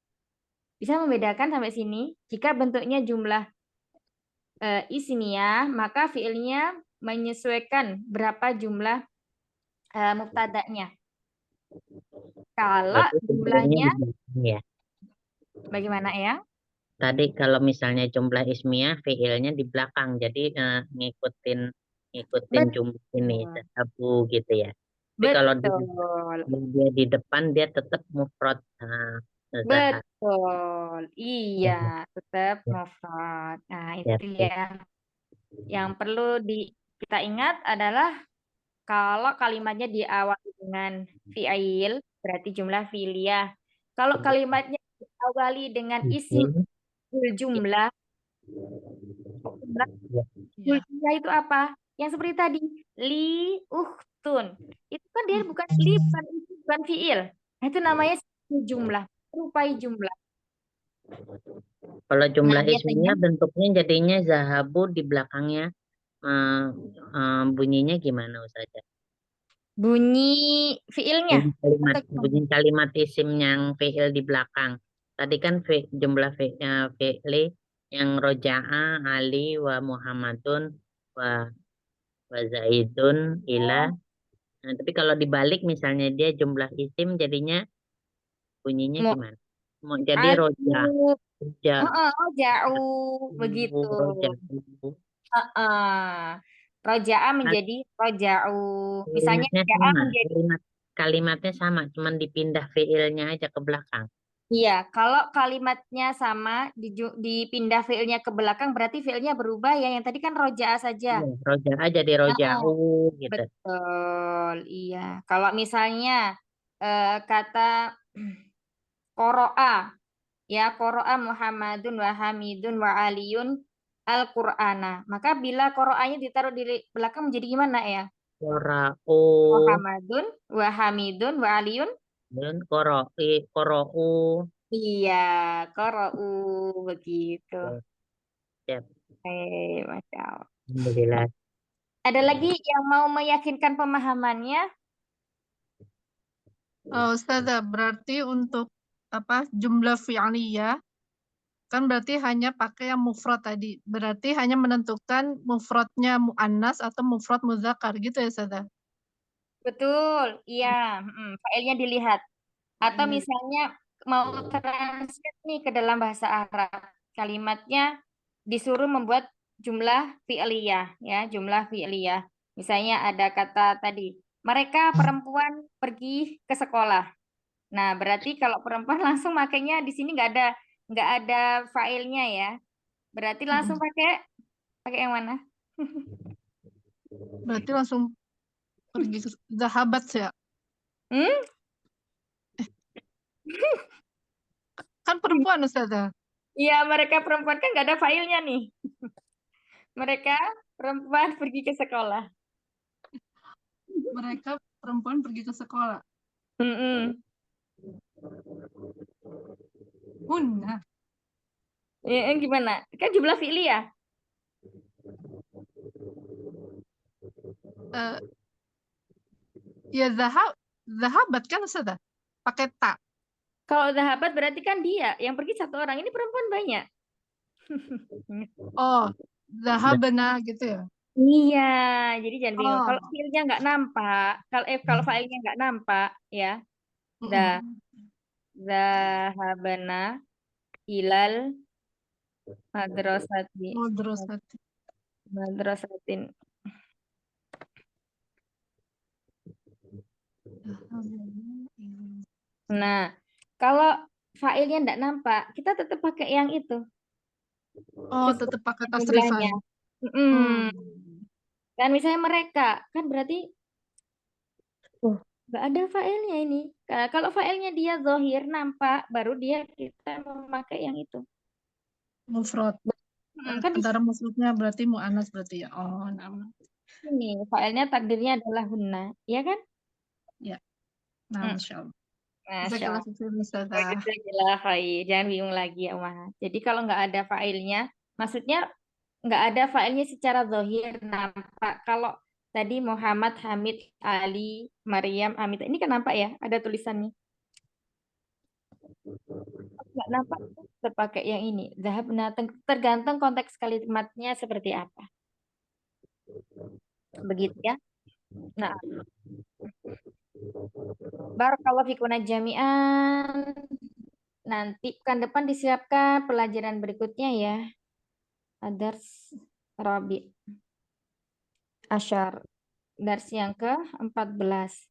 Bisa membedakan sampai sini? Jika bentuknya jumlah ismiyah, maka fiilnya menyesuaikan berapa jumlah mubtada'nya. Kalau Berarti sebenarnya jumlahnya di belakang ya. bagaimana ya? Tadi kalau misalnya jumlah ismiyah, fiilnya di belakang. Jadi ngikutin jumlah ini, Betul. zahabu gitu ya. Tapi kalau Betul. dia di depan, dia tetap mufrad. Zahab. Betul. Iya, tetap Ya. mufrad. Nah, Ya, itu yang perlu kita ingat adalah kalau kalimatnya diawali dengan fi'il, berarti jumlah fi'liyah. Kalau kalimatnya diawali dengan isim jumlah, Ya. jumlah itu apa? Yang seperti tadi, li uhtun. Itu kan dia bukan li, bukan isim, bukan fi'il. Nah, itu namanya jumlah, merupai jumlah. Kalau jumlah Nah, biasanya ismiyah bentuknya jadinya zahabu, di belakangnya bunyinya gimana Ustazah? bunyi fi'ilnya. Bunyi kalimat isim yang fi'il di belakang. Tadi kan jumlah fi'li yang roja'a Ali wa Muhammadun wa Zaidun ila. Nah, tapi kalau dibalik misalnya dia jumlah isim jadinya bunyinya Mau gimana? Mau jadi roja. Roja. jauh begitu. Roja'u. Roja'a menjadi roja'u. Misalnya Kalimatnya roja'a sama, menjadi kalimatnya sama, cuman dipindah fiilnya aja ke belakang. iya, kalau kalimatnya sama dipindah fiilnya ke belakang berarti fiilnya berubah ya. Yang tadi kan roja'a saja. Iya, roja'a jadi roja'u gitu. Betul, iya. Kalau misalnya kata qoro'a, ya qoro'a Muhammadun wa Hamidun wa Aliyun Al-Qur'ana. Maka bila qoro'anya ditaruh di belakang menjadi gimana ya? Qora'u Muhammadun wa Hamidun wa Aliyun. dan qora'u. Iya, qoro'u begitu. Siap. Masya Allah. Alhamdulillah. Ada lagi yang mau meyakinkan pemahamannya? Ustazah, berarti untuk jumlah fi'liyah kan berarti hanya pakai yang mufrad tadi. Berarti hanya menentukan mufradnya muannas atau mufrad muzakkar gitu ya, Ustazah? Betul, iya. Failnya dilihat. Atau misalnya mau translate nih ke dalam bahasa Arab, kalimatnya disuruh membuat jumlah fi'liyah, ya, jumlah fi'liyah. Misalnya ada kata tadi, mereka perempuan pergi ke sekolah. Nah, berarti kalau perempuan langsung makanya di sini nggak ada fa'ilnya ya. Berarti langsung pakai yang mana? Berarti langsung pergi ke zahabat ya. Kan perempuan, Ustazah. Iya, mereka perempuan kan nggak ada fa'ilnya nih. Mereka perempuan pergi ke sekolah. Mereka perempuan pergi ke sekolah. Hunna. Gimana? Kan jumlah fi'liyah. Ya zahabat kan Ustazah? Pakai ta. Kalau zahabat berarti kan dia yang pergi 1 orang. Ini perempuan banyak. Oh, zahabana gitu ya. Iya, jadi jangan bingung. Oh. Kalau fiilnya nggak nampak, kalau failnya nggak nampak, ya, zahabana ilal madrasati. Madrasatin. Nah, kalau failnya enggak nampak, kita tetap pakai yang itu. Oh, Sesuai tetap pakai dengan jumlahnya. tasrifan. Mm-mm. Dan misalnya mereka, kan berarti nggak ada failnya ini. Kalau failnya dia zohir, nampak, baru dia kita memakai yang itu. Mufrad. Kan di Antara mufradnya berarti mu'annas berarti ya. Oh, nama. sini, failnya takdirnya adalah hunna, ya kan? Ya. Nah, Masya Allah. Masya Jazakallah Allah. khairan, Ustazah. Jazakallah khair. Jangan bingung lagi ya, Uma. Jadi kalau nggak ada failnya, maksudnya nggak ada failnya secara zohir nampak. Kalau tadi Muhammad, Hamid, Ali, Maryam, Amit, ini kan nampak ya, ada tulisannya. Nggak nampak, terpakai yang ini. Zahabna, tergantung konteks kalimatnya seperti apa. Begitu ya. Nah, barakallahu fikuna jami'an. Nanti pekan depan disiapkan pelajaran berikutnya ya. Adars Rabi Asyar. Dars yang ke-14.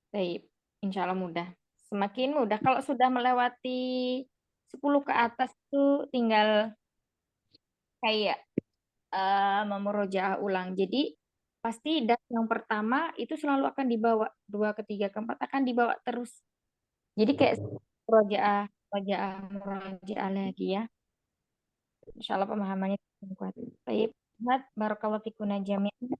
Baik, insya Allah mudah. Semakin mudah. Kalau sudah melewati 10 ke atas itu tinggal kayak memurojaah ulang. Jadi pasti dars yang pertama itu selalu akan dibawa, 2, ketiga, keempat akan dibawa terus. Jadi kayak murojaah lagi ya. Insya Allah pemahamannya kuat. Baik, barakallahu fikuna jami'an.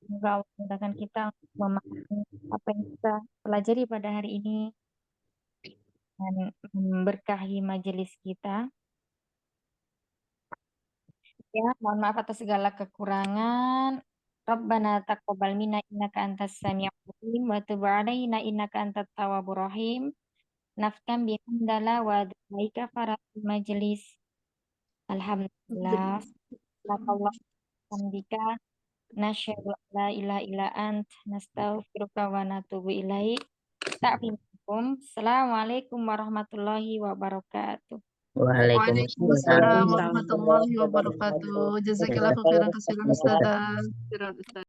Semoga Allah mudahkan kita untuk memahami apa yang kita pelajari pada hari ini dan memberkahi majelis kita. Ya, mohon maaf atas segala kekurangan. Rabbana taqabbal minna innaka antas samiul alim wa tub alaina innaka antat tawwabur rahim. Nafkan bihamdala wa du'aika faratul majlis. Alhamdulillah. Barakallahu hamdika. Nasyhadu an la ilaha illa ant nastaghfiruka wa natubu ilaik. Ta'fikum. Assalamualaikum warahmatullahi wabarakatuh. Waalaikumsalam Waalaikumsalam warahmatullahi wabarakatuh. Jazakallahu khairan kasiran, Ustazah.